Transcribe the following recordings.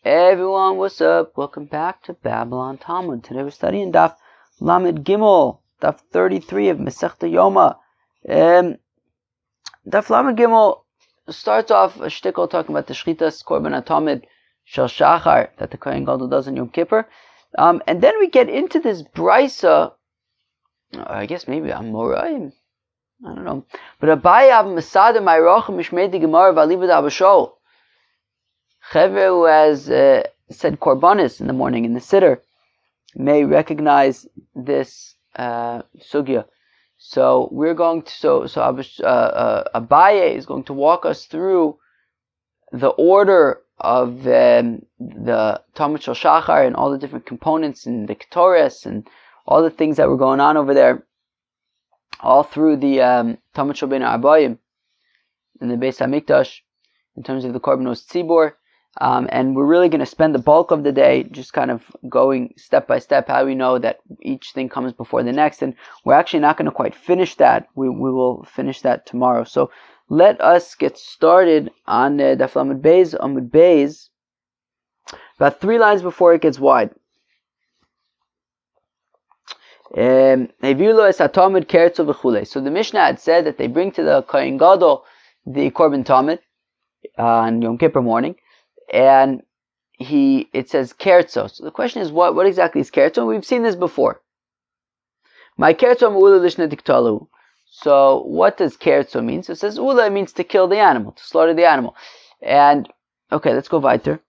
Hey everyone, what's up? Welcome back to Babylon Talmud. Today we're studying Daf Lamed Gimel, Daf 33 of Masechta Yoma. Daf Lamed Gimel starts off a shtickle talking about the Shchitas Korban HaTamid Shel Shachar that the Kohen Gadol does on Yom Kippur. And then we get into this brisa, I guess maybe Amoraim, I don't know. But Abaye mesader ma'irochem mishmei di Gemara v'alibud abashol. Chevre who has said korbanis in the morning in the seder may recognize this sugya. So we're going to Abaye is going to walk us through the order of the Talmud Shel Shachar and all the different components and the Ketores and all the things that were going on over there, all through the Talmud Shel Bein Abaye in the Beis Hamikdash in terms of the Korbanos Tzibor. And we're really going to spend the bulk of the day just kind of going step by step how we know that each thing comes before the next. And we're actually not going to quite finish that. We will finish that tomorrow. So let us get started on Daf Lamed Beis, Amud Beis, about 3 lines before it gets wide. So the Mishnah had said that they bring to the Kohen Gadol the Korban Tamid on Yom Kippur morning. And it says kerzo. So the question is, what exactly is kerzo? We've seen this before. My kerzo ma'ula lishna diktalu. So what does kerzo mean? So it says ula means to kill the animal, to slaughter the animal. And okay, let's go weiter.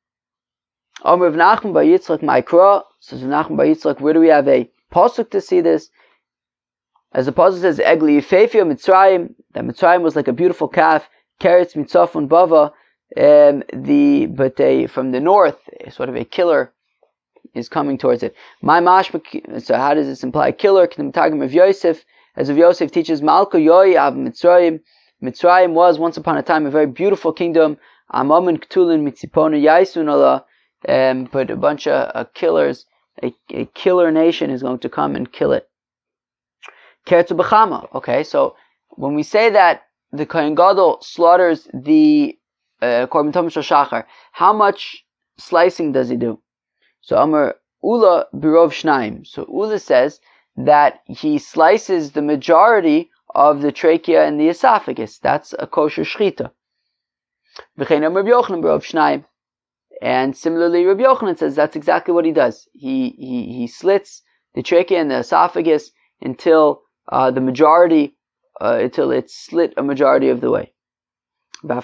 Omer Nachman bar Yitzchak ma'ikra. Says Nachman bar Yitzchak, where do we have a pasuk to see this? As the pasuk says, egli yifefia Mitzrayim. That Mitzrayim was like a beautiful calf. Keretz mitzafon bava. From the north, sort of a killer is coming towards it. So how does this imply killer? Of Yosef, as of Yosef teaches, Malka Yoi Av Mitzrayim. Mitzrayim was once upon a time a very beautiful kingdom. Amamin Ktulin Mitzipona Yaisun Allah. But a bunch of killers, a killer nation is going to come and kill it. Kertu B'chama. Okay, so when we say that the Kohen Gadol slaughters the Korban Tamid Shel Shachar, how much slicing does he do? So Amar Ula Birov Shnaim. So Ula says that he slices the majority of the trachea and the esophagus. That's a kosher shchita. V'chein Amar Yochanan Birov Shnaim. And similarly, Rabbi Yochanan says that's exactly what he does. He slits the trachea and the esophagus until until it's slit a majority of the way. And even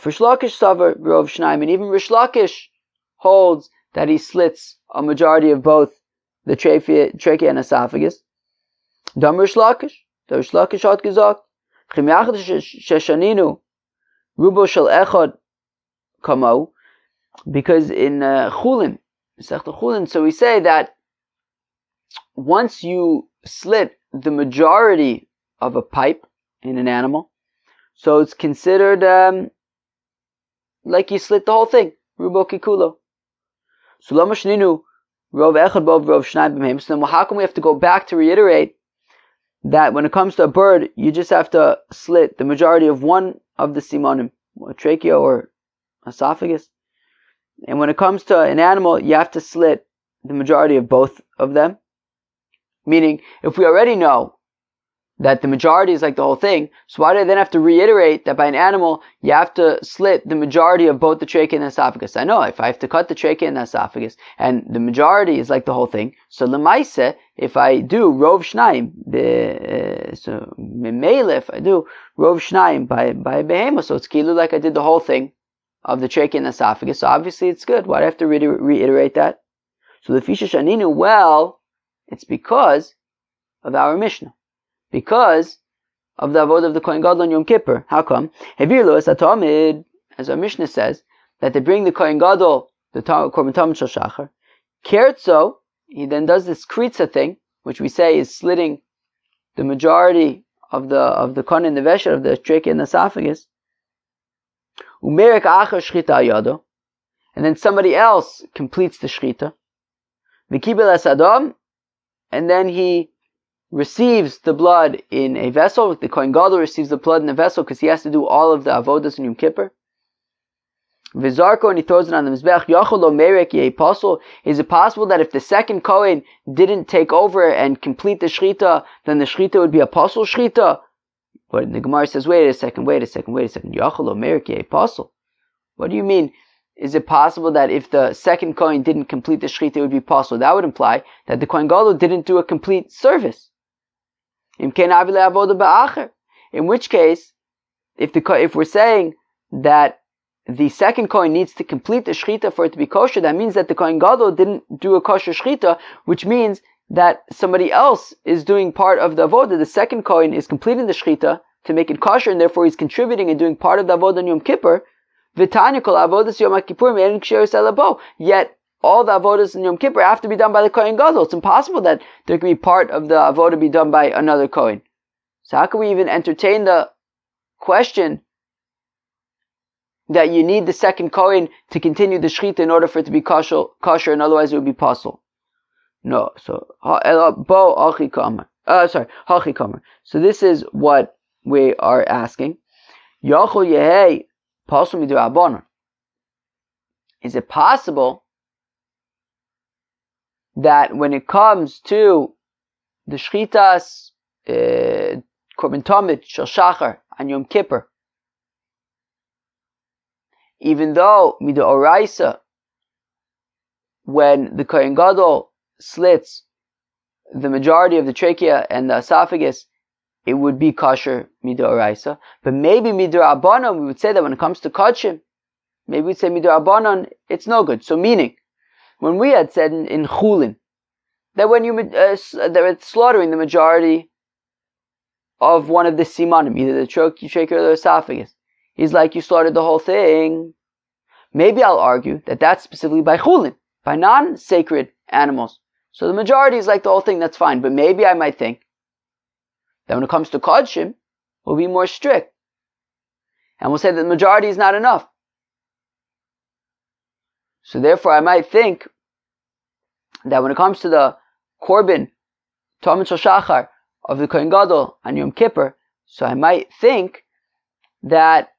Rish Lakish holds that he slits a majority of both the trachea and esophagus. Dam Rish Lakish hat gesagt, Chim Yachad Sheshaninu Rubo Shel Echad Kamau, because in Chulin, so we say that once you slit the majority of a pipe in an animal, so it's considered like you slit the whole thing. Rubo kikulo. So lama shninu rov echad bov rov shnayim b'meim. So then how come we have to go back to reiterate that when it comes to a bird, you just have to slit the majority of one of the simonim, or trachea or esophagus, and when it comes to an animal, you have to slit the majority of both of them. Meaning, if we already know that the majority is like the whole thing, so why do I then have to reiterate that by an animal you have to slit the majority of both the trachea and the esophagus? I know if I have to cut the trachea and the esophagus and the majority is like the whole thing, so lemaise, if I do rov shnaim, so memele, if I do rov shnaim by behema, so it's kilu like I did the whole thing of the trachea and the esophagus, so obviously it's good. Why do I have to reiterate that? So the fisha shaninu, well, it's because of our Mishnah. Because of the avodah of the Kohen Gadol on Yom Kippur. How come? Hevirlo es hatamid, as our Mishnah says, that they bring the Kohen Gadol, the Korban Tamid Shel Shachar. Kerzo, he then does this kritza thing, which we say is slitting the majority of the kon and the vesher of the trachea and the esophagus. Umerek achar shchita yado, and then somebody else completes the shchita. V'kibel es adam, and then he receives the blood in a vessel. The Kohen Gadol receives the blood in a vessel because he has to do all of the avodas in Yom Kippur. Vizarko, and he throws it on the mizbech. Yachol lo merek yeh pasul. Is it possible that if the second kohen didn't take over and complete the shechita, then the shechita would be a pasul shechita? But the Gemara says, wait a second. Yachol lo merek yeh pasul. What do you mean? Is it possible that if the second kohen didn't complete the shechita, it would be pasul? That would imply that the kohen gadol didn't do a complete service. In which case, if we're saying that the second kohen needs to complete the shechita for it to be kosher, that means that the kohen gadol didn't do a kosher shechita, which means that somebody else is doing part of the avodah. The second kohen is completing the shechita to make it kosher, and therefore he's contributing and doing part of the avodah on Yom Kippur. Yet all the avodas in Yom Kippur have to be done by the kohen gadol. It's impossible that there could be part of the avodah be done by another kohen. So how can we even entertain the question that you need the second kohen to continue the shechita in order for it to be kosher, and otherwise it would be pasul? No. So hachi kamer. So this is what we are asking. Yachol yehei pasul midrabanan. Is it possible that when it comes to the shchitas korban tamid shel shachar on Yom Kippur, even though midoraisa, when the kohen gadol slits the majority of the trachea and the esophagus, it would be kosher midoraisa, but maybe midorabanan, we would say that when it comes to kodshim, maybe we'd say midorabanan, it's no good. So meaning, when we had said in chulin that when they're slaughtering the majority of one of the simanim, either the trachea or the esophagus, he's like, you slaughtered the whole thing. Maybe I'll argue that that's specifically by chulin, by non-sacred animals. So the majority is like the whole thing, that's fine. But maybe I might think that when it comes to kodshim, we'll be more strict. And we'll say that the majority is not enough. So therefore I might think that when it comes to the korban, tamid shel shachar, of the kohen gadol on Yom Kippur, so I might think that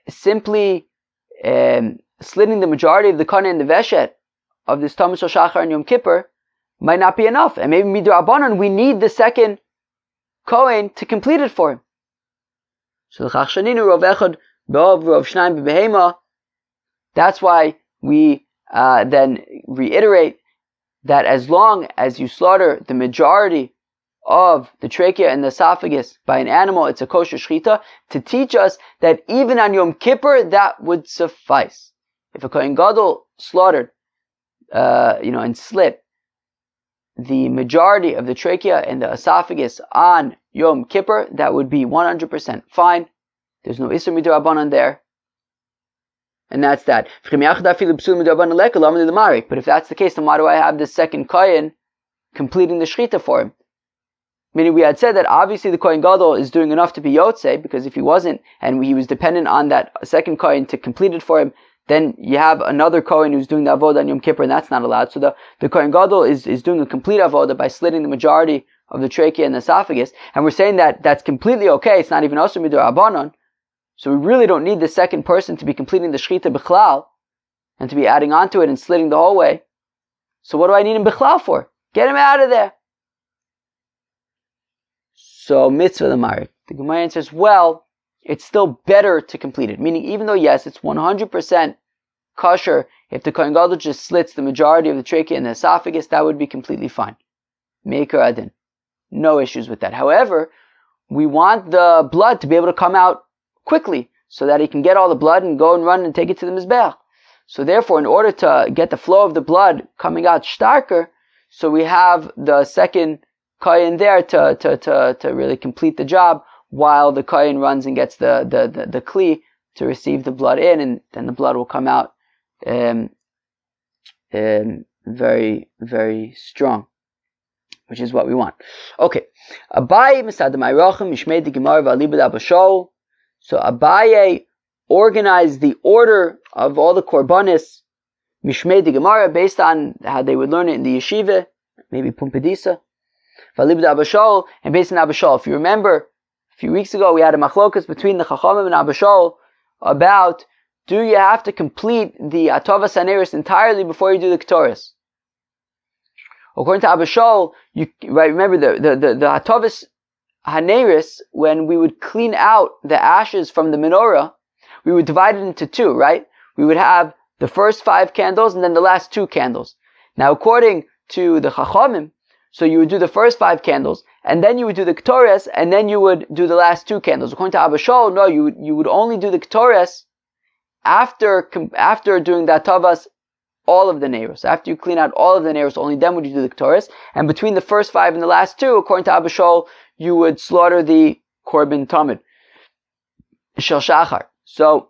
simply slitting the majority of the kana and the veshet of this tamid shel shachar on Yom Kippur might not be enough, and maybe midrabanan we need the second kohen to complete it for him. So that's why we then reiterate that as long as you slaughter the majority of the trachea and the esophagus by an animal, it's a kosher shechita, to teach us that even on Yom Kippur that would suffice. If a kohen gadol slaughtered, and slit the majority of the trachea and the esophagus on Yom Kippur, that would be 100% fine. There's no isur midrabanan there. And that's that. But if that's the case, then why do I have the second kohen completing the shechita for him? Meaning we had said that obviously the kohen gadol is doing enough to be yotzei, because if he wasn't, and he was dependent on that second kohen to complete it for him, then you have another kohen who's doing the avodah on Yom Kippur, and that's not allowed. So the kohen gadol is doing a complete avodah by slitting the majority of the trachea and the esophagus, and we're saying that that's completely okay. It's not even osur midrabanan. So we really don't need the second person to be completing the shechita bichlal, and to be adding on to it and slitting the whole way. So what do I need him bichlal for? Get him out of there. So mitzvah the marik. The Gemara answers, well, it's still better to complete it. Meaning, even though yes, it's 100% kosher, if the kohen gadol just slits the majority of the trachea and the esophagus, that would be completely fine. Meikar adin. No issues with that. However, we want the blood to be able to come out quickly, so that he can get all the blood and go and run and take it to the mizbeach. So therefore, in order to get the flow of the blood coming out starker, so we have the second kohen there to really complete the job, while the kohen runs and gets the kli to receive the blood in, and then the blood will come out very, very strong, which is what we want. Okay. Abaye mesader ma'arachim mishmei de gemara v'alibud abashol. So Abaye organized the order of all the korbanis mishmei de gemara based on how they would learn it in the yeshiva, maybe pumpedisa. V'alibud abashol, and based on abashol. If you remember, a few weeks ago we had a machlokas between the chachamim and abashol about do you have to complete the Atavas Haneris entirely before you do the Ketores? According to Abaye, remember the Atavas Haneris, when we would clean out the ashes from the menorah, we would divide it into two, right? We would have the first 5 candles and then the last 2 candles. Now, according to the Chachamim, so you would do the first 5 candles, and then you would do the Ketores, and then you would do the last 2 candles. According to Abaye, no, you would only do the Ketores after doing the Atavas, all of the Neiros. After you clean out all of the Neiros, only then would you do the Ketores. And between the first 5 and the last 2, according to Abaye, you would slaughter the Korban Tamid, Shel Shachar. So,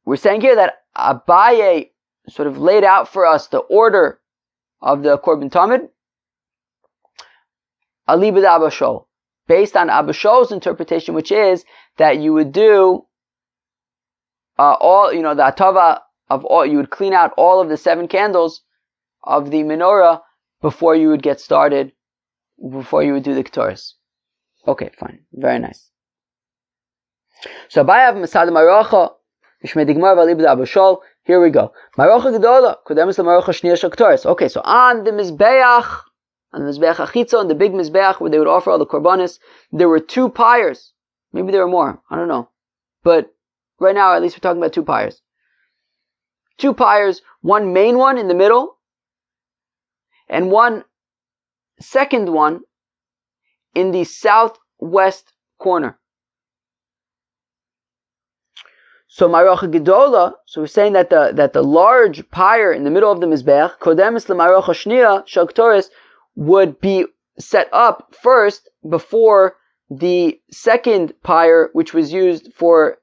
we're saying here that Abaye sort of laid out for us the order of the Korban Tamid, Alibad Abaye, based on Abaye's interpretation, which is that you would do the Atava of all, you would clean out all of the 7 candles of the menorah before you would get started, before you would do the Ketores. Okay, fine. Very nice. So Abaye have mesader Maracha, Vishmedigmar v'alibad Abaye. Here we go. Maracha gedola, kodemus l'maracha shniya shel Ketores. Okay, so on the Mizbeach Achitza, on the big Mizbeach where they would offer all the korbanos, there were 2 pyres. Maybe there were more. I don't know. But right now, at least we're talking about 2 pyres. 2 pyres, one main one in the middle, and one second one in the southwest corner. So Maracha Gedola, so we're saying that the large pyre in the middle of the Mizbeach, Kodemis l'Maracha Shniya Shel Ketores, would be set up first before the second pyre, which was used to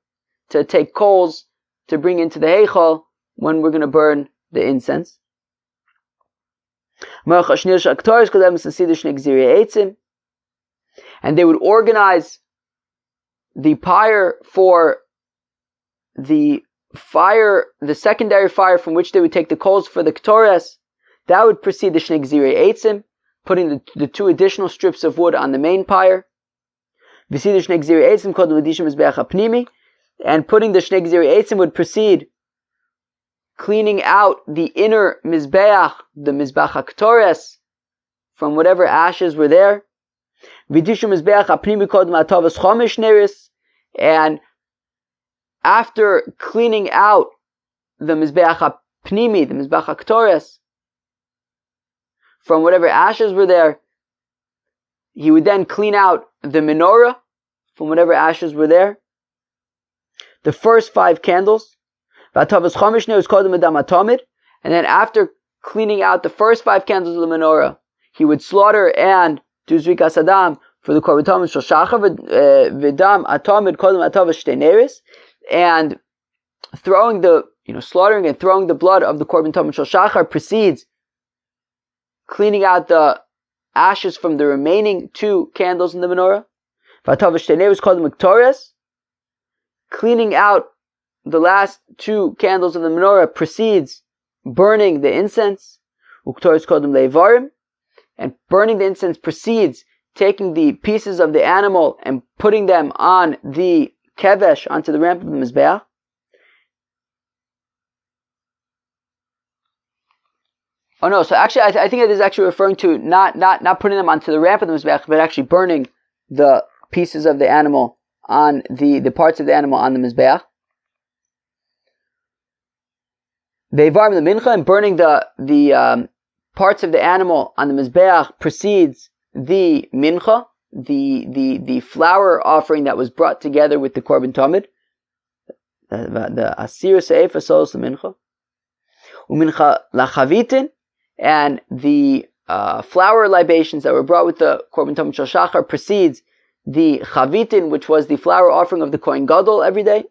take coals to bring into the Heichal when we're going to burn the incense. And they would organize the pyre for the fire, the secondary fire from which they would take the coals for the Ketores. That would precede the Shnei Gzirei Eitzim, putting the 2 additional strips of wood on the main pyre. And putting the Shnei Gzirei Eitzim would precede cleaning out the inner Mizbeach, the Mizbeach HaKetores, from whatever ashes were there. And after cleaning out the Mizbeach HaPnimi, the Mizbeach HaKetores, from whatever ashes were there, he would then clean out the menorah from whatever ashes were there. The first 5 candles. And then after cleaning out the first 5 candles of the menorah, he would slaughter and do Zrikas Adam for the Korban Tamid Shel Shachar v'dam atamid kodem atavas shtei neris, and slaughtering and throwing the blood of the Korban Tamid Shel Shachar precedes cleaning out the ashes from the remaining 2 candles in the menorah. V'atavas shtei neris kodem Ketores, cleaning out the last 2 candles of the menorah precedes burning the incense. Uktoris kodem leivarim, and burning the incense precedes taking the pieces of the animal and putting them on the kevesh, onto the ramp of the Mizbeach. Oh no, so actually I think it is actually referring to not putting them onto the ramp of the Mizbeach, but actually burning the pieces of the animal on the parts of the animal on the Mizbeach. Veivarim the mincha, and burning the parts of the animal on the Mizbeach precedes the mincha, the flour offering that was brought together with the Korban Tamid, the asir seif asos mincha, umincha lachavitin, and the flour libations that were brought with the Korban Tamid Shel Shachar precedes the chavitin, which was the flour offering of the Kohen Gadol every day.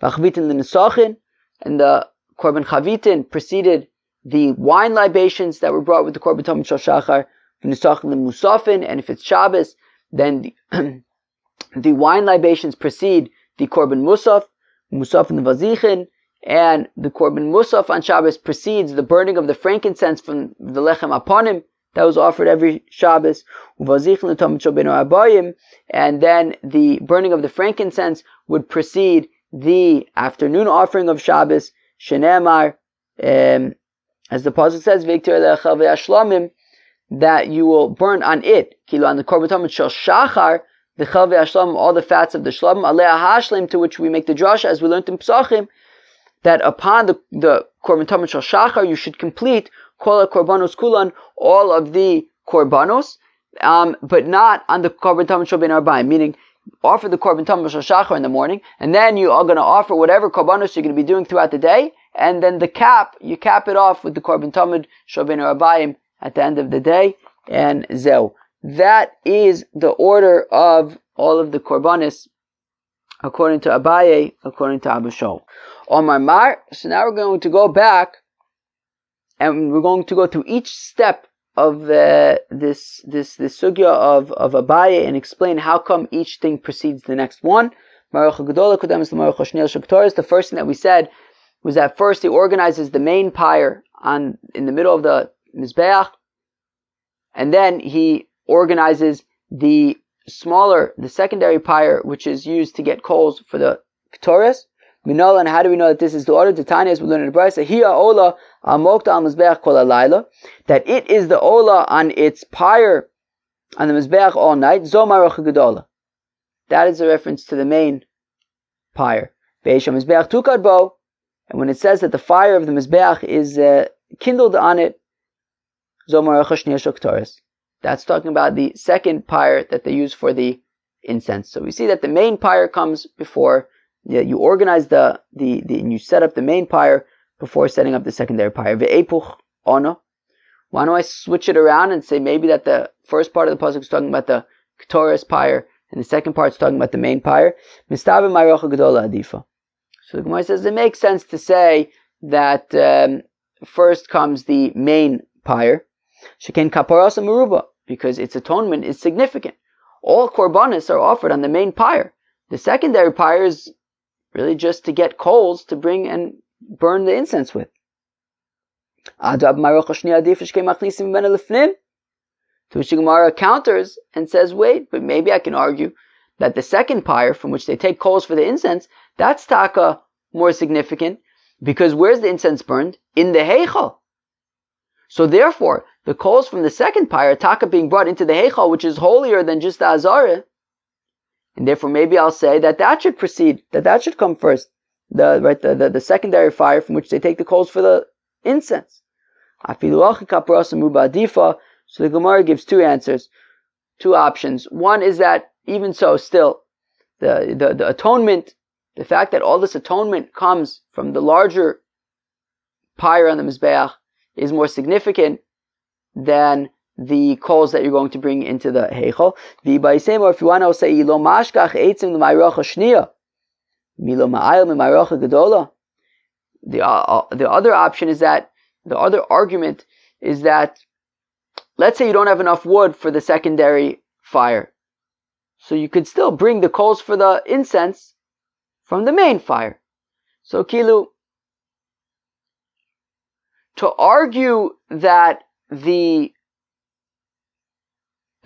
Vachavitin l'nesachin, and the Korban chavitin preceded the wine libations that were brought with the Korban Tamid Shel Shachar. And if it's Shabbos, then the wine libations precede the Korban Musaf and the Vazichin, and the Korban Musaf on Shabbos precedes the burning of the frankincense from the Lechem Aponim that was offered every Shabbos, and then the burning of the frankincense would precede the afternoon offering of Shabbos, shenemar, as the pasuk says, Viktor lecha ve'ashlamim, that you will burn on it, kilo on the korban tamid shel shachar, the chel ve'ashlamim, all the fats of the shlamim, alei hashlim, to which we make the drasha, as we learned in Pesachim, that upon the korban tamid shel shachar, you should complete kol korbanos kulan, all of the korbanos, but not on the korban tamid shel ben arbaim, meaning offer the korban tamid shel shachar in the morning, and then you are going to offer whatever korbanos you're going to be doing throughout the day, and then you cap it off with the korban tamid shel ben arbaim at the end of the day, and zeu. That is the order of all of the korbanos, according to Abaye, according to Abba. Omar Mar. So now we're going to go back, and we're going to go through each step of this sugya of Abaye and explain how come each thing precedes the next one. The first thing that we said was that first he organizes the main pyre in the middle of the mizbeach, and then he organizes the secondary pyre, which is used to get coals for the ketores. Minola, and how do we know that this is the order? The Tanya, as we learn in the Brisa, Hiya Ola al Mokta al Mizbeach kol halayla, that it is the Ola on its pyre on the Mizbeach all night. Zomaroch Gedola. That is a reference to the main pyre. Ve'esha Mizbeach tukad bo, and when it says that the fire of the Mizbeach is kindled on it, that's talking about the second pyre that they use for the incense. So we see that the main pyre comes before. You organize and you set up the main pyre before setting up the secondary pyre. Ve'epuch ono. Why don't I switch it around and say maybe that the first part of the pasuk is talking about the ketores pyre and the second part is talking about the main pyre? Mistave ma'rocha gedola adifa. So the Gemara says it makes sense to say that first comes the main pyre. Sheken kaparas meruba, because its atonement is significant. All korbanos are offered on the main pyre. The secondary pyre is really just to get coals to bring and burn the incense with. To which the Gemara counters and says, wait, but maybe I can argue that the second pyre, from which they take coals for the incense, that's taka more significant, because where's the incense burned? In the heichal. So therefore, the coals from the second pyre, taka being brought into the heichal, which is holier than just the azara, and therefore maybe I'll say that should precede, that should come first, the secondary fire from which they take the coals for the incense. So the Gemara gives two answers, two options. One is that even so, still, the atonement, the fact that all this atonement comes from the larger pyre on the Mizbeach is more significant than the coals that you're going to bring into the Heichal. Or if you want to say, Ilo mashkach eitzim l'mayrocha shniya, milo ma'ayel m'mayrocha gedola. The other option is that, the other argument is that, let's say you don't have enough wood for the secondary fire. So you could still bring the coals for the incense from the main fire. So Kilu, to argue that the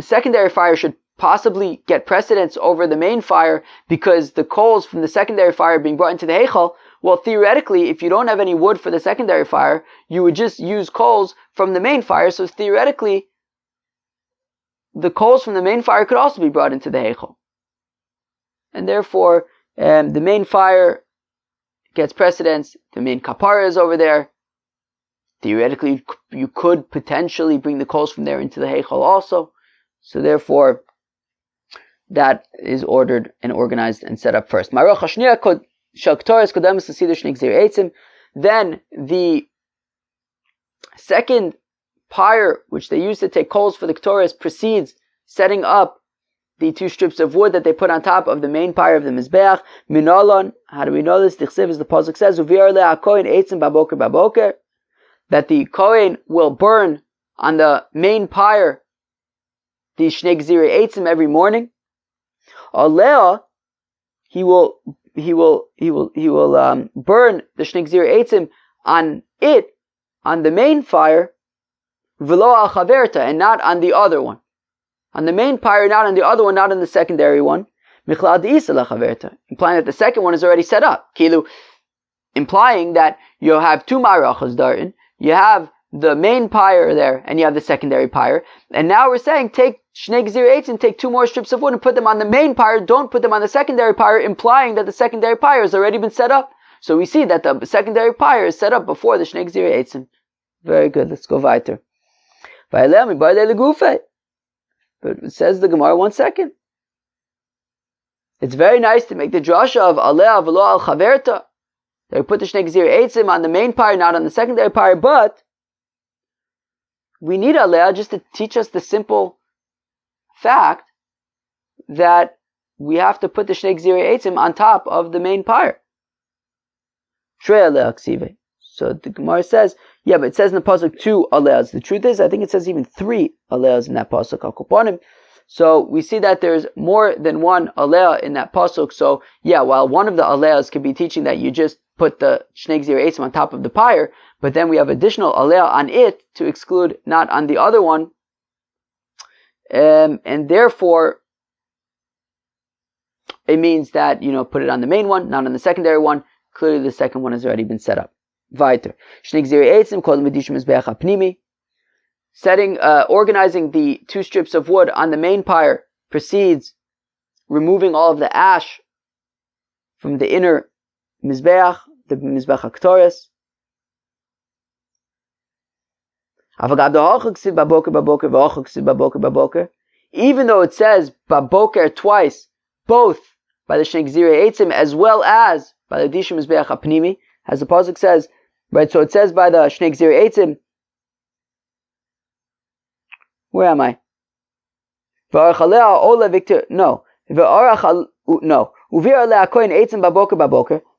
secondary fire should possibly get precedence over the main fire because the coals from the secondary fire being brought into the Heichal, well, theoretically, if you don't have any wood for the secondary fire, you would just use coals from the main fire. So theoretically, the coals from the main fire could also be brought into the Heichal. And therefore, the main fire gets precedence. The main kapara is over there. Theoretically, you could potentially bring the coals from there into the Heichal also. So therefore, that is ordered and organized and set up first. Then the second pyre, which they use to take coals for the ketores, precedes setting up the two strips of wood that they put on top of the main pyre of the Mizbeach. Minolon, how do we know this? The Chsiv, as the pasuk says, that the Kohen will burn on the main pyre the Shnei Gzirei Eitzim every morning. Alea, he will burn the Shnei Gzirei Eitzim on the main fire, v'lo al chaverta, and not on the other one. On the main pyre, not on the other one, not on the secondary one. implying that the second one is already set up. Kilu, implying that you have two marachas darin, you have the main pyre there, and you have the secondary pyre, and now we're saying take shnei gzir eitzim, take two more strips of wood and put them on the main pyre, don't put them on the secondary pyre, implying that the secondary pyre has already been set up. So we see that the secondary pyre is set up before the shnei gzir eitzim. Very good, let's go weiter. But it says the Gemara, 1 second. It's very nice to make the drasha of aleh v'lo al chaverta. They put the shnei gzir eitzim on the main pyre, not on the secondary pyre, but we need aleh just to teach us the simple fact that we have to put the shnei gzir eitzim on top of the main pyre. So the Gemara says, yeah, but it says in the pasuk 2 alehs. The truth is, I think it says even 3 alehs in that pasuk al kuponim. So we see that there's more than one aleh in that pasuk. So yeah, while one of the alehs could be teaching that you just put the shnei gzir eitzim on top of the pyre, but then we have additional aleh on it to exclude not on the other one, and therefore it means that put it on the main one, not on the secondary one. Clearly, the second one has already been set up. Weiter. Shnei gzir eitzim kol medishim mizbeach hapnimi. Organizing the two strips of wood on the main pyre precedes removing all of the ash from the inner mizbeach, the mizbeach haktoris. Even though it says baboker twice, both by the shnei gzir eitzim as well as by the dishim mizbeach hapnimi, as the pasuk says, right? So it says by the shnei gzir eitzim. Where am I? No.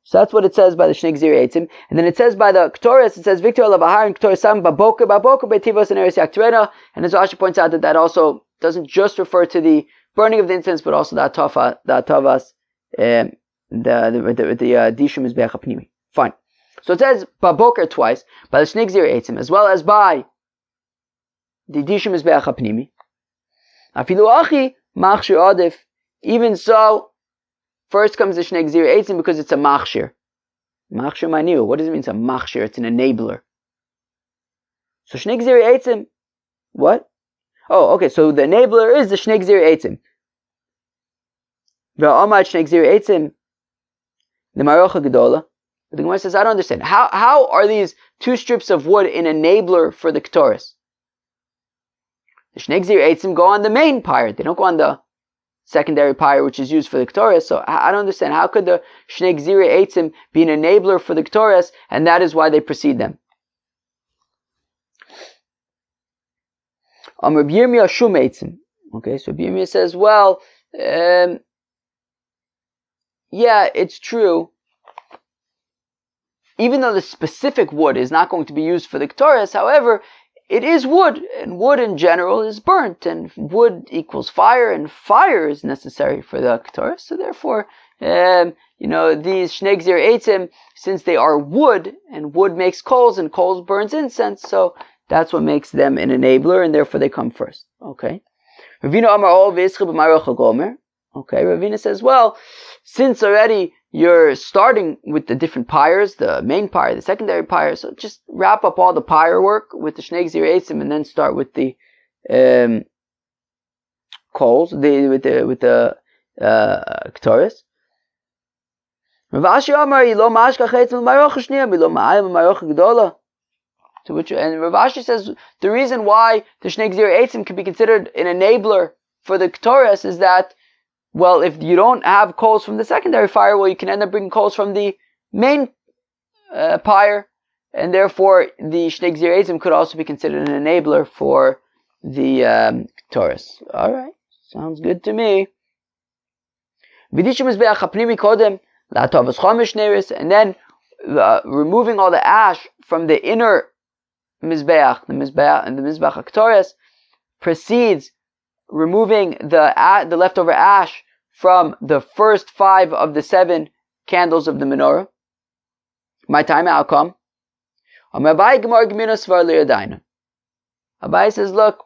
So that's what it says by the shnei gzir eitzim, and then it says by the ktoris. It says Victor Lavahar and Ktoris Sam baboker betivos and eres yaktrena. And as Rashi points out, that also doesn't just refer to the burning of the incense, but also the atavas, the dishum is be'ach hapnimi. Fine. So it says baboker twice by the shnei gzir eitzim as well as by the dishum is be'ach hapnimi. Afilu achi machshir adif. Even so, first comes the shnei gzir eitzim because it's a machshir. Machshir maniu. What does it mean? It's a machshir. It's an enabler. So shnei gzir eitzim. What? Oh, okay. So the enabler is the shnei gzir eitzim. Ve'amad shnei gzir eitzim. The marocha gedola. But the Gemara says, I don't understand. How are these two strips of wood an enabler for the ktoris? The shnei gzir eitzim go on the main pyre. They don't go on the secondary pyre, which is used for the ktoris. So I don't understand. How could the shnei gzir eitzim be an enabler for the ktoris, and that is why they precede them? Rabbi Yirmiyah shum eitzim. Okay, so Rabbi Yirmiyah says, well, yeah, it's true. Even though the specific wood is not going to be used for the ktoris, however, it is wood, and wood in general is burnt, and wood equals fire, and fire is necessary for the ktoris. So therefore, these shnei gzir eitzim, since they are wood, and wood makes coals, and coals burns incense, so that's what makes them an enabler, and therefore they come first. Okay. Ravina Amar Ol V'Yischa B'Marocha Gomer. Okay, Ravina says, well, since already you're starting with the different pyres, the main pyre, the secondary pyre, so just wrap up all the pyre work with the shnei gzir eitzim, and then start with the coals, with the ktoris. Rav Ashi Amar Yilo Mashkach Eitzim L'Marocha Shniya Bilo Ma'ayim L'Marocha Gedola. To which, and Rav Ashi says the reason why the shnei gzir eitzim can be considered an enabler for the ktoris is that, well, if you don't have coals from the secondary fire, well, you can end up bringing coals from the main pyre, and therefore the shnei gzir eitzim could also be considered an enabler for the ktoris. All right, sounds good to me. And then removing all the ash from the inner mizbeach, the mizbeach haktoris, precedes removing the leftover ash from the first 5 of the 7 candles of the menorah. My time outcome. Abaye says, look,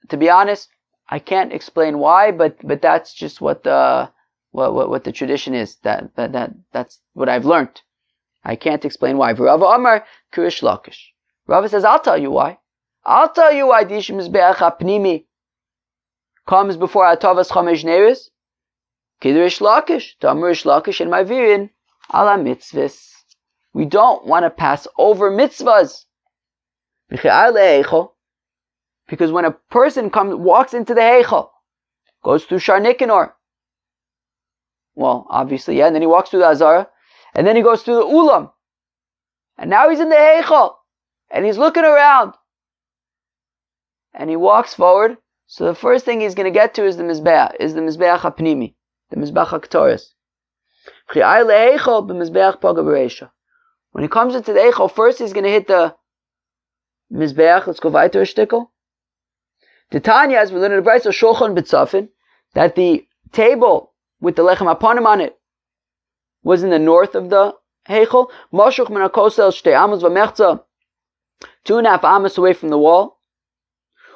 to be honest, I can't explain why, but that's just what the what the tradition is. That's what I've learned. I can't explain why. Rava Amar Kirish Lakish. Rava says, I'll tell you why. I'll tell you why Dish Mizbeach HaPnimi comes before Atavas Chamesh Neris. Kirish Lakish, Tamar Rish Lakish and Mavirin ala mitzvahs. We don't want to pass over mitzvahs. Because when a person walks into the Heichal, goes through Shar Nikanor, well, obviously, yeah, and then he walks through the Azara, and then he goes through the Ulam, and now he's in the Heichal, and he's looking around, and he walks forward. So the first thing he's going to get to is the Mizbeach HaPnimi, the Mizbeach HaKtoris. When he comes into the Eichel, first he's going to hit the Mizbeach. Let's go weiter a shtickle. The Tanya, as we learned in the Brayso, Shulchan B'tzafin, that the table with the Lechem Aponim on it was in the north of the Heichel. Moshuch min hakosel shtei amos v'mechza, 2.5 amos away from the wall.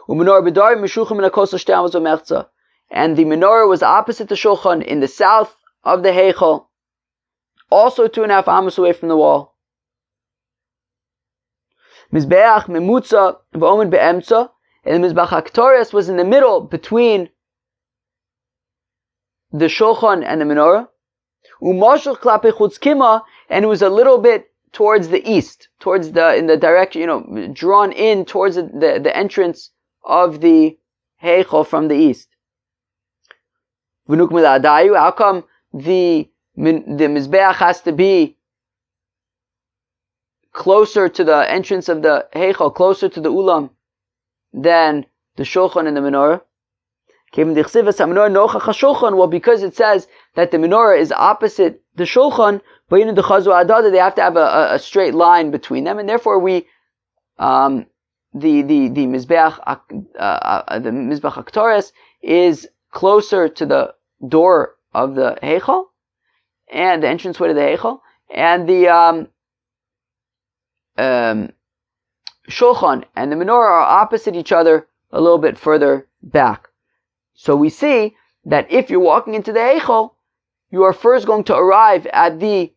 U'menor b'dar mishuchim min hakosel shtei amos v'mechza, and the menorah was opposite the Shulchan in the south of the Heichel, also 2.5 amos away from the wall. Mizbeach memutza v'omen be'emtza, and the Mizbeach HaKtoris was in the middle between the Shulchan and the menorah. U'moshuch klape chutz kima, and it was a little bit towards the east, in the direction, drawn in towards the entrance of the Heichel from the east. V'nuk miladayu, how come the Mizbeach has to be closer to the entrance of the Heichel, closer to the Ulam, than the Shulchan and the menorah? Well, because it says that the menorah is opposite the Shulchan, but in the Chazu Adada, they have to have a straight line between them, and therefore the Mizbeach HaKtoris is closer to the door of the Heichel, and the entranceway to the Heichel, and the Shulchan and the menorah are opposite each other a little bit further back. So we see that if you're walking into the Heichel, you are first going to arrive at the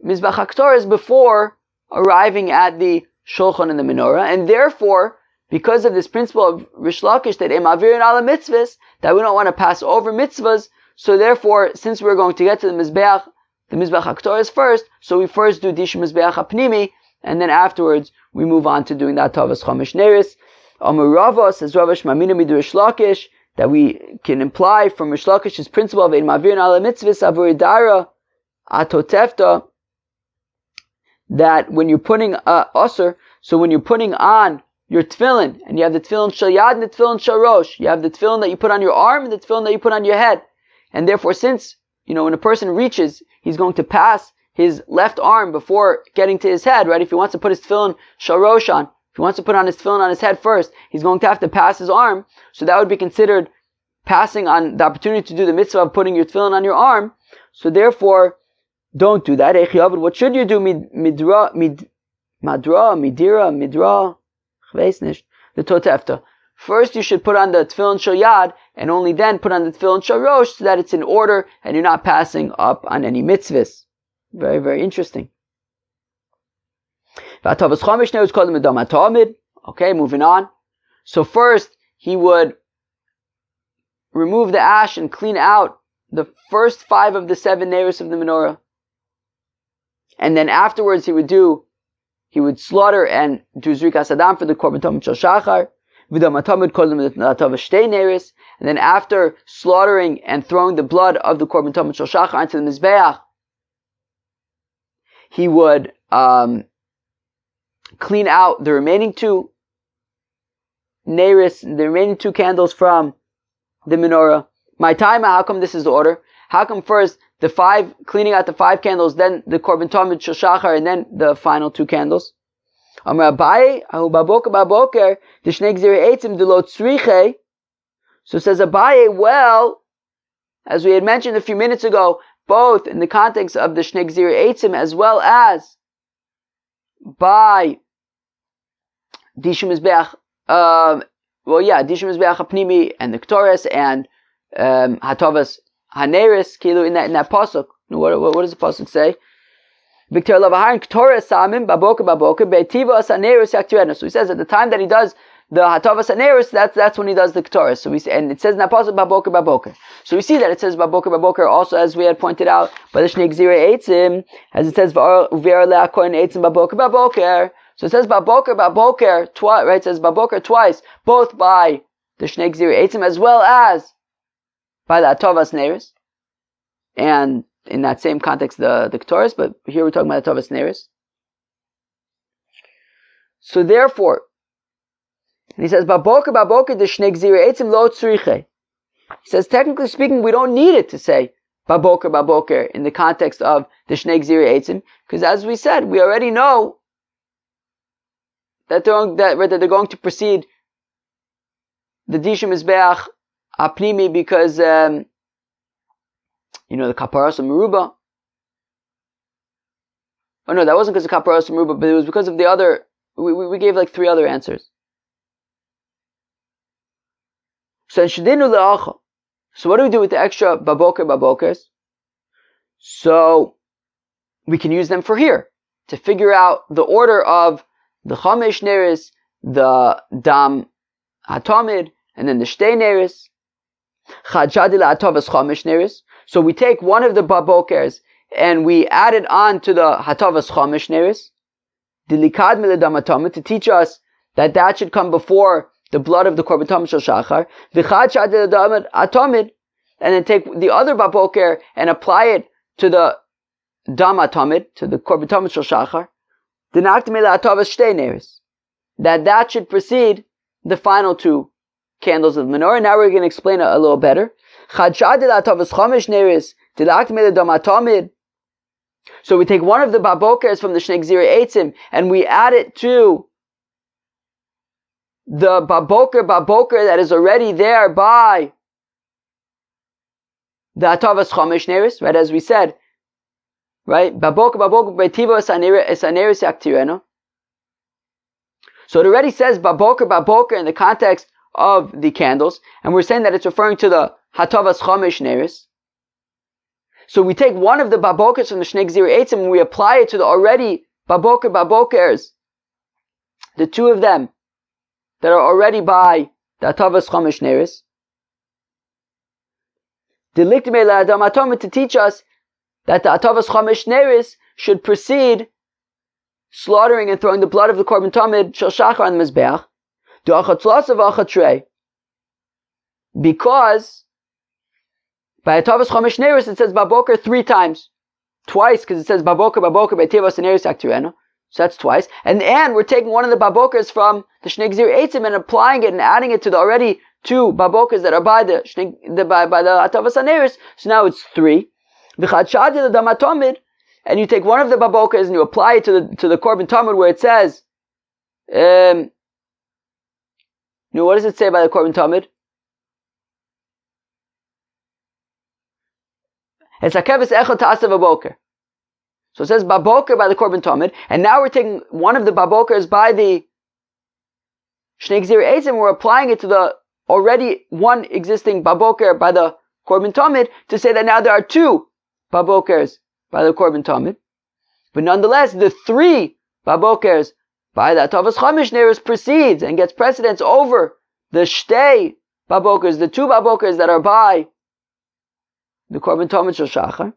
Mizbeach HaKtoris before arriving at the Shulchan and the menorah, and therefore, because of this principle of Rish Lakish that emavirin ala mitzvahs, that we don't want to pass over mitzvahs, so therefore, since we're going to get to the Mizbeach HaKtoris first, so we first do Dish Mizbeach HaPnimi, and then afterwards we move on to doing that Tavas Chamesh Neris. Amar Rava, says Rava Shmamina midu Rish Lakish, that we can imply from Rish Lakish's principle of emavirin ala mitzvahs avuridara atotefta, that when you're putting Asr, so when you're putting on your tefillin, and you have the tefillin shel yad and the tefillin shel rosh, you have the tefillin that you put on your arm and the tefillin that you put on your head, and therefore since, when a person reaches, he's going to pass his left arm before getting to his head, right? If he wants to put his tefillin shel rosh on, if he wants to put on his tefillin on his head first, he's going to have to pass his arm, so that would be considered passing on the opportunity to do the mitzvah of putting your tefillin on your arm, so therefore, don't do that. What should you do? The totefta. First, you should put on the tefillin shel yad, and only then put on the tefillin shel rosh, so that it's in order and you're not passing up on any mitzvahs. Very, very interesting. Okay, moving on. So first, he would remove the ash and clean out the first 5 of the 7 neros of the menorah. And then afterwards he would slaughter and do Zrikas Adam for the Korban Tamid Shel Shachar. And then after slaughtering and throwing the blood of the Korban Tamid Shel Shachar onto the Mizbeach, he would clean out the remaining 2 neris, the remaining 2 candles from the menorah. My time, how come this is the order? How come first the 5, cleaning out the 5 candles, then the Korban Tamid Shel Shachar, and then the final 2 candles? Amar Abaye, ahu baboker, the shnei gzirei eitzim de lo tzriche. So says Abaye, well, as we had mentioned a few minutes ago, both in the context of the shnei gzirei eitzim as well as by Dishim Mizbeach, Dishim Mizbeach HaPnimi and the Ktores and Hatavas haneris kilu in that pasuk. What does the pasuk say? Victor Lavaharin K'torah Samim Baboker Betiva Saneris Yaktirena. So he says at the time that he does the Hatava Saneris, that's when he does the K'torah. So and it says Napasuk Baboker. So we see that it says Baboker also, as we had pointed out by the Shnei Gzirei Eitzim, as it says V'ar Le'akoin Eitzim Baboker. So it says Baboker twice, right? It says Baboker twice, both by the Shnei Gzirei Eitzim as well as by the Hatava Saneris. And in that same context, the Ketores, but here we're talking about the Tavas Neris. So therefore, and he says, Baboker the Shnei Gzirei Eitzim lo tzriche. He says, technically speaking, we don't need it to say Baboker in the context of the Shnei Gzirei Eitzim, because as we said, we already know that they're going to proceed the Dishim Mizbeach Apnimi because the Kaparas of Meruba. Oh no, that wasn't because of Kaparas of Meruba, but it was because of the other. We gave like 3 other answers. So what do we do with the extra babokers? So we can use them for here to figure out the order of the Chamesh Neris, the Dam Hatamid, and then the Shtei Neris. Chadjadila Atavas Chamesh Neris. So we take one of the babokers and we add it on to the Hatavas Chamesh Neris, Dilikad Miladamatamid, to teach us that should come before the blood of the Korban Tamid Shel Shachar, V'chad Shadil Atamid, and then take the other baboker and apply it to the Dam Atamid, to the Korban Tamid Shel Shachar, Dinakt Mila Atavas Shtei Neris, that should precede the final 2 candles of the menorah. Now we're going to explain it a little better. So we take one of the babokers from the Shnei Gzirei Eitzim and we add it to the baboker that is already there by the Atavas Chamesh Neris, right? As we said, right? Baboker betiva esaneris yaktireno. So it already says baboker in the context of the candles, and we're saying that it's referring to the Hatavas Chamesh Neris. So we take one of the babokers from the Shnei Gzirei Eitzim and we apply it to the already babokers, the 2 of them that are already by the Hatavas Chamesh Neris. Deliktimei la'adam atomid, to teach us that the Hatavas Chamesh Neris should precede slaughtering and throwing the blood of the Korban Tamid Shel Shachar on the Mizbeach. Because by Hatavas Chamesh Neris it says Baboker 3 times. Twice, because it says Baboker Be'tivas Neris Aktirena. So that's twice. And we're taking one of the Babokers from the Shnei Gzirei Eitzim and applying it and adding it to the already 2 Babokers that are by the Hatavas Neris. So now it's 3. And you take one of the Babokers and you apply it to the Korban Tamid where it says what does it say by the Korban Tamid? It's hakeves echad ta'asav baboker. So it says baboker by the Korban Tamid, and now we're taking one of the babokers by the Shnei Gzirei Eitzim and we're applying it to the already one existing baboker by the Korban Tamid to say that now there are 2 babokers by the Korban Tamid. But nonetheless, the 3 babokers by the Hatavas Chamesh Neris precedes and gets precedence over the Shtei babokers, the 2 babokers that are by the Korban Tamid Shel Shachar.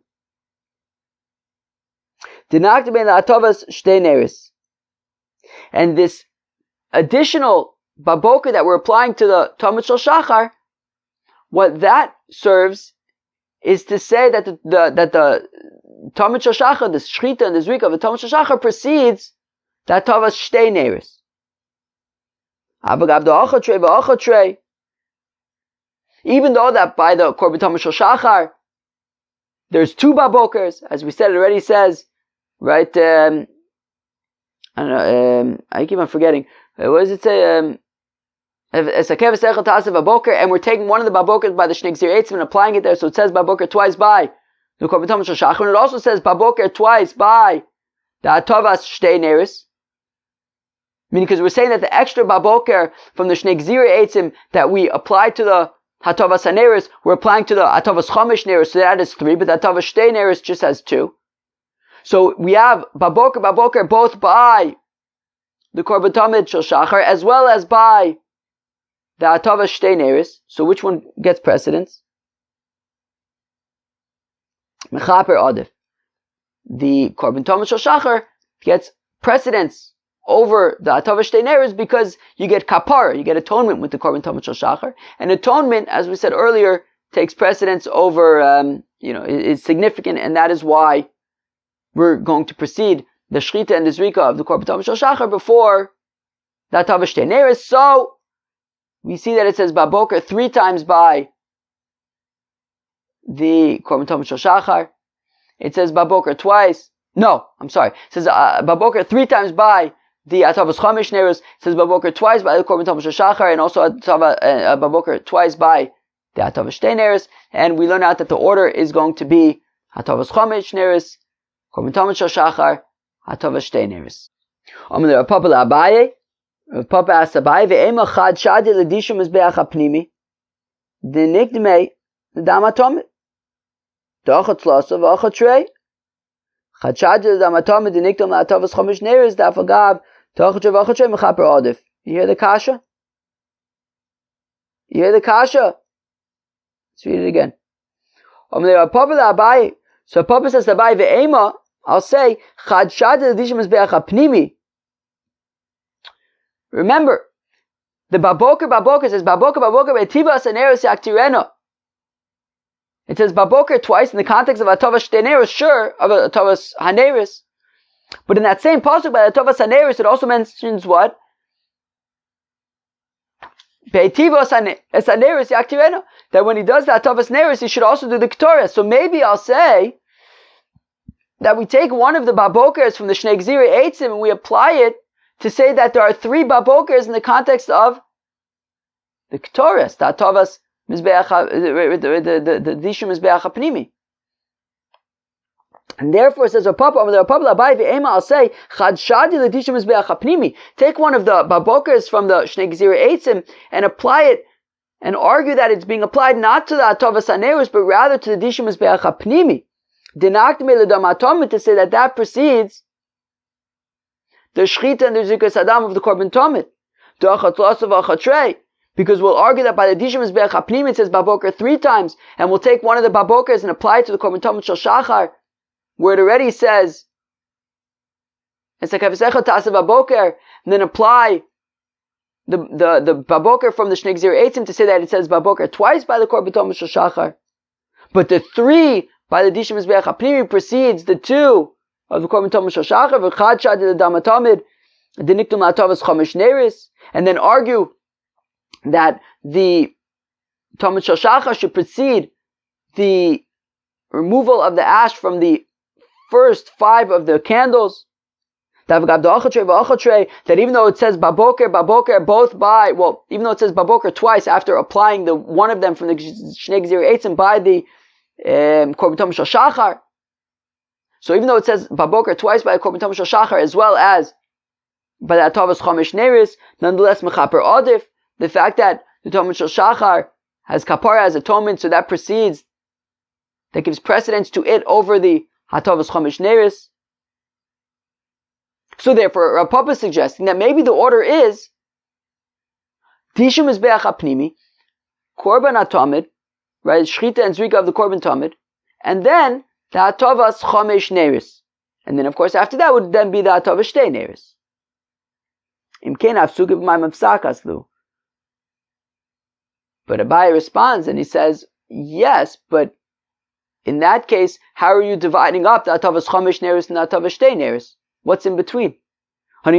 Dinakt bein la'atavas Shtei Neris. And this additional baboker that we're applying to the Tamid Shel Shachar, what that serves is to say that the Tamid Shel Shachar, the Shechita and the Zrika of the Tamid Shel Shachar precedes the Hatavas Shtei Neris. Even though that by the Korban Tamid Shel Shachar there's 2 babokers, as we said, it already says, right? I don't know. I keep on forgetting. What does it say? And we're taking one of the babokers by the Shnei Gzirei Eitzim and applying it there, so it says baboker twice by the Korban Tamid Shel Shachar, and it also says baboker twice by the Hatavas Shtei Neris. Meaning, because we're saying that the extra baboker from the Shnei Gzirei Eitzim that we apply to the Hatavas haneris, we're applying to the Hatavas Chomish neris, so that is 3, but the Hatavas Shtei neris just has 2. So we have Baboker both by the Korban Tamid Shel Shachar as well as by the Hatavas Shtei neris. So which one gets precedence? Mechaper Adif. The Korban Tamid Shel Shachar gets precedence over the Hatavas Shtei neris because you get kapara, you get atonement with the Korban Tamid Shel Shachar, and atonement, as we said earlier, takes precedence over, is significant, and that is why we're going to proceed the Shechita and the Zrika of the Korban Tamid Shel Shachar before the Hatavas Shtei neris. So we see that it says Baboker 3 times by the Korban Tamid Shel Shachar. It says Baboker twice. No, I'm sorry. It says Baboker 3 times by the Hatavas Chomish neris. It says Baboker twice by the Korban Tamid Shel Shachar, and also Baboker twice by the Hatavas Shtei neris. And we learn out that the order is going to be Hatavas Chomish neris, Korban Tamid Shel Shachar, Hatavas Shtei neris. Amar Rav Papa Abaye. Rav Papa asks Abaye, ve'ema chad shadi l'dishum mizbeach hapnimi, d'nikdmei l'dam hatomid, d'achat tlasa v'achat trei. Chad shadi l'dam hatomid, d'nikdom l'hatavas chomish neris, d'afagav, d'achat trei v'achat trei mechaper adif. You hear the kasha? You hear the kasha? Let's read it again. Amar Rav Papa Abaye. So Papa says to Abaye, ve'ema, I'll say, chad shadi l'dishum mizbeach hapnimi. Remember, the Baboker says Baboker be'tivas haneris yaktirena. It says Baboker twice in the context of Hatavas Shtei neris, sure, of Hatavas haneris. But in that same pasuk by Hatavas haneris, it also mentions what? Be'tivas haneris yaktirena. That when he does the Hatavas neris, he should also do the Ketores. So maybe I'll say that we take one of the Babokers from the Shnei Gzirei Eitzim and we apply it to say that there are 3 Babokers in the context of the Ketores, the Hatavas Mizbeach, the Dishum Mizbeach HaPnimi. And therefore, it says, I'll say, Chad Shadi l'Dishum Mizbeach HaPnimi. Take one of the Babokers from the Shnei Gzirei Eitzim and apply it, and argue that it's being applied not to the Hatavas haneris, but rather to the Dishum Mizbeach HaPnimi. Dinakdmei l'dam hatomid, to say that precedes the Shechita and the Zikas Adam of the Korban Tamid. Because we'll argue that by the Dishum Mizbeach HaPnim it says Baboker 3 times, and we'll take one of the Babokers and apply it to the Korban Tamid Shel Shachar, where it already says, it's like Baboker, and then apply the Baboker from the Shnei Gzirei Eitzim to say that it says Baboker twice by the Korban Tamid Shel Shachar. But the 3 by the Dishum Mizbeach HaPnim precedes the 2 of the Korban Tamid Shel Shachar, v'chad shadi l'dam hatomid, d'nikdom l'hatavas chomish neris, and then argue that the Tamid Shel Shachar should precede the removal of the ash from the first 5 of the candles. That even though it says Baboker both by, even though it says Baboker twice after applying the one of them from the Shnei Gzirei Eitzim by the Korban Tamid Shel Shachar. So even though it says Baboker twice by the Korban Tamid Shel Shachar as well as by the Hatavas Chomish neris, nonetheless Mechaper Adif, the fact that the Tamid Shel Shachar has kapara as atonement, so that precedes, that gives precedence to it over the Hatavas Chomish neris. So therefore, Rav Papa is suggesting that maybe the order is Dishum Mizbeach HaPnimi, Korban HaTamid, right, Shechita and Zrika of the Korban Tamid, and then the Hatavas Chomish neris. And then of course after that would then be the Hatavas Shtei neris. Imkein Afsukiv Ma'im Avsakaslu. But Abaye responds and he says, yes, but in that case, how are you dividing up the Hatavas Chomish neris and the Hatavas Shtei neris? What's in between? Well,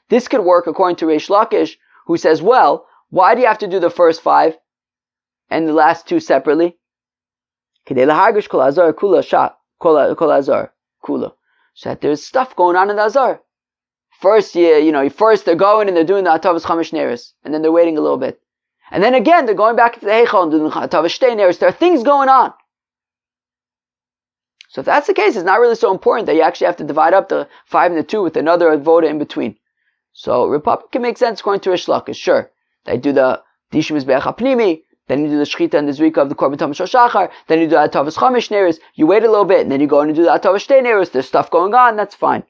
this could work according to Reish Lakish, who says, well, why do you have to do the first 5 and the last 2 separately? So that there's stuff going on in the Azar. First, first they're going and they're doing the Hatavas Chomish neris, and then they're waiting a little bit. And then again, they're going back to the Heichal and doing the Hatavas Shtei neris. There are things going on. So if that's the case, it's not really so important that you actually have to divide up the 5 and the 2 with another voda in between. So Republic can make sense according to Reish Lakish. Sure, they do the Dishim Mizbeach Apnimi, then you do the Shechita and the Zrika of the Korban Tamid Shel Shachar, then you do the Atavas Chamish Neris, you wait a little bit, and then you go and do the Atavas Shtei Neris, there's stuff going on, that's fine.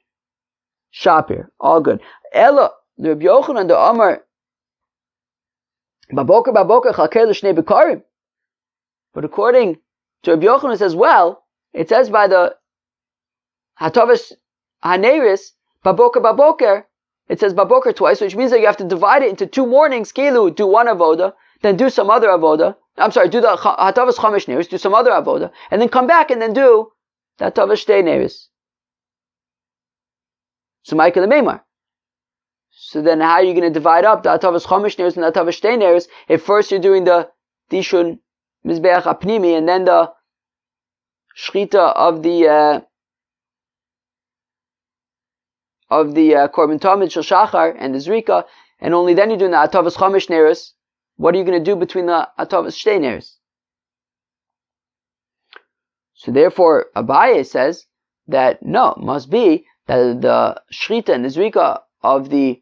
Shapir, all good. Ella, the Rabbi Yochanan, the Amar, Baboker, Chalker L'Shnei Bekarim. But according to Rabbi Yochanan, it says, well, it says by the Hatavas Haneris, Baboker, it says Baboker twice, which means that you have to divide it into 2 mornings, Kilu, do one avoda, then do some other avoda. I'm sorry, do the Hatavas Chamish Neris, do some other avoda, and then come back and then do the Hatavas Shtei Neris. So Michael Meimar. So then how are you going to divide up the Hatavas Chamish Neris and the Hatavas Shtei Neris if first you're doing the Dishun Mizbeach Apnimi and then the Shechita of the Korban Tamid Shel Shachar and the Zrika, and only then you're doing the Hatavas Chamish Neris. What are you going to do between the Hatavas Shtei Neris? So therefore, Abaye says that no, it must be that the Shechita and the Zrika of the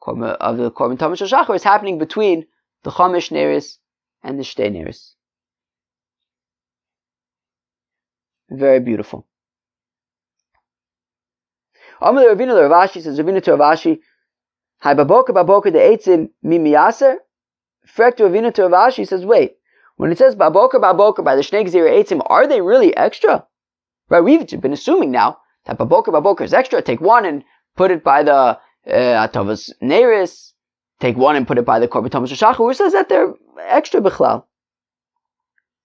Korban Tamid Shel Shachar is happening between the Chamish Neris and the Shtei Neris. Very beautiful. Amar Ravina Ravashi says, Ravina to Ravashi, Hai baboker the eitzim mimiyaser. Frek to Ravina to Ravashi says, wait, when it says baboker by the Shnei Gzira eitzim, are they really extra? Right, we've been assuming now that baboker is extra. Take one and put it by the Atavas Neris. Take one and put it by the Korban Tamid Shel Shachar. Who says that they're extra b'chlal?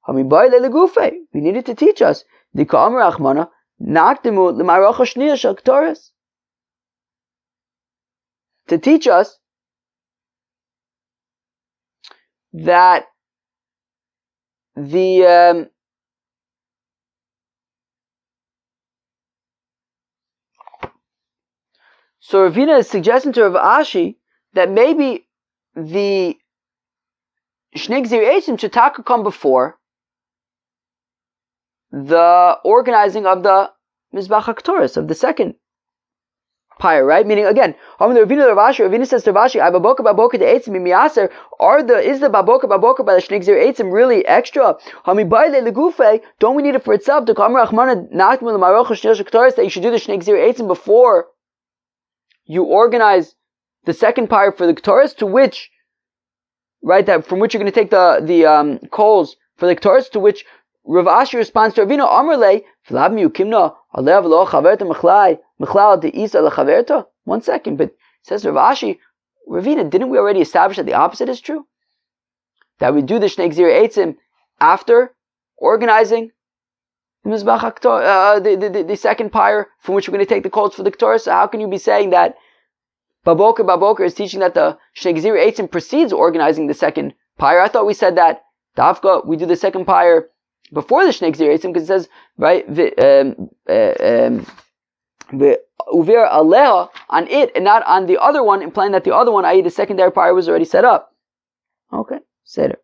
We needed to teach us the Ka'amar Achmana Nakdimu l'Maracha Shniya Shel K'toras, to teach us that the so Ravina is suggesting to Rav Ashi that maybe the Shnei Gzir Eitzim should come before the organizing of the Mizbach HaKtoros, of the second pyre, right? Meaning, again, Ravina says to Rav Ashi, baboker the Eitzim miyaser, is the baboker by the Shnei Gzir Eitzim really extra? Don't we need it for itself? That you should do the Shnei Gzir Eitzim before you organize the second pyre for the Ktoros, to which, right, that from which you're going to take the coals for the Ktoros, to which Rav Ashi responds to Ravina, Amrle, Vlabmi Ukimna, Alev lo chaverta mechlal de isa lechaverta. 1 second, but says Rav Ashi, Ravina, didn't we already establish that the opposite is true? That we do the Shnei Gzir Eitzim after organizing the Mizbach HaKtor, the second pyre from which we're going to take the coals for the Ktor. So how can you be saying that Baboker is teaching that the Shnei Gzir Eitzim precedes organizing the second pyre? I thought we said that Dafka, we do the second pyre before the Shnei Gzir Eitzim, because it says, right, Uvir Aleha, on it and not on the other one, implying that the other one, i.e. the secondary pyre, was already set up. Okay, seder.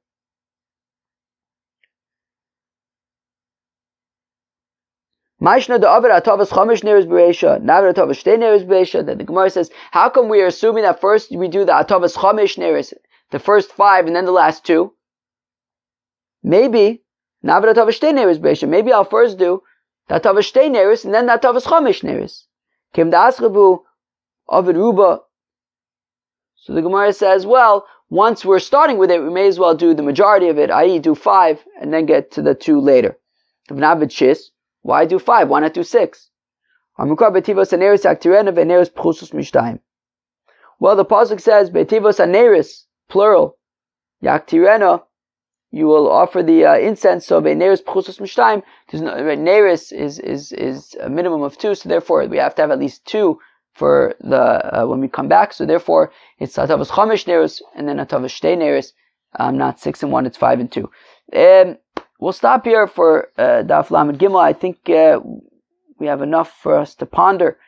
That the Gemara says, how come we are assuming that first we do the Atavas Chamish Neris, the first 5 and then the last 2? Maybe Maybe I'll first do the Atavas Shtei Neris and then the Atavas Chamish Neris. So the Gemara says, well, once we're starting with it, we may as well do the majority of it, i.e. do 5 and then get to the 2 later. Why do 5? Why not do 6? Well, the pasuk says, Betivos Aneris, plural, Yaktirena, you will offer the incense. So Neris Pchusus Mishtayim, Neris is a minimum of 2, so therefore we have to have at least 2 for the when we come back. So therefore it's Atavas Chamish Neris and then Atavas Shtei Neris, not 6 and 1, it's 5 and 2. We'll stop here for Daf Lamed Gimel. I think we have enough for us to ponder.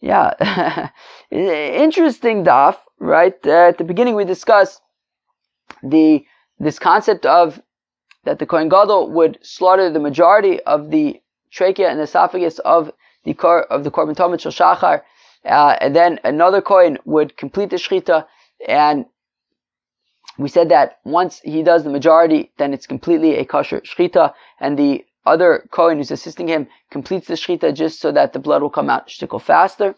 Yeah, interesting Daf, right? At the beginning we discussed this concept of that the Kohen Gadol would slaughter the majority of the trachea and esophagus of the Korban Tamid Shel Shachar, and then another Kohen would complete the Shechita, and we said that once he does the majority, then it's completely a kosher shchita, and the other Kohen who's assisting him completes the shchita just so that the blood will come out shtickle faster.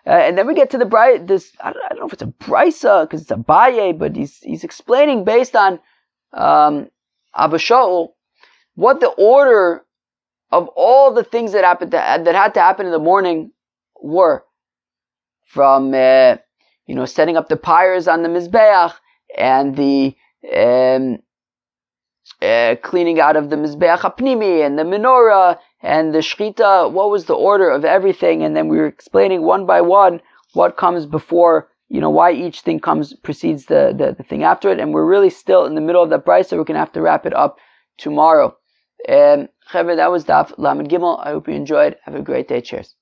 And then we get to the I don't know if it's a brisa because it's Abaye, but he's explaining based on Abba what the order of all the things that happened that had to happen in the morning were, from setting up the pyres on the mizbeach and the cleaning out of the mizbeach hapnimi and the menorah and the shchita. What was the order of everything? And then we were explaining one by one what comes before, why each thing precedes the thing after it. And we're really still in the middle of that brisa, so we're going to have to wrap it up tomorrow. Chevra, that was Daf Lamed Gimel. I hope you enjoyed. Have a great day. Cheers.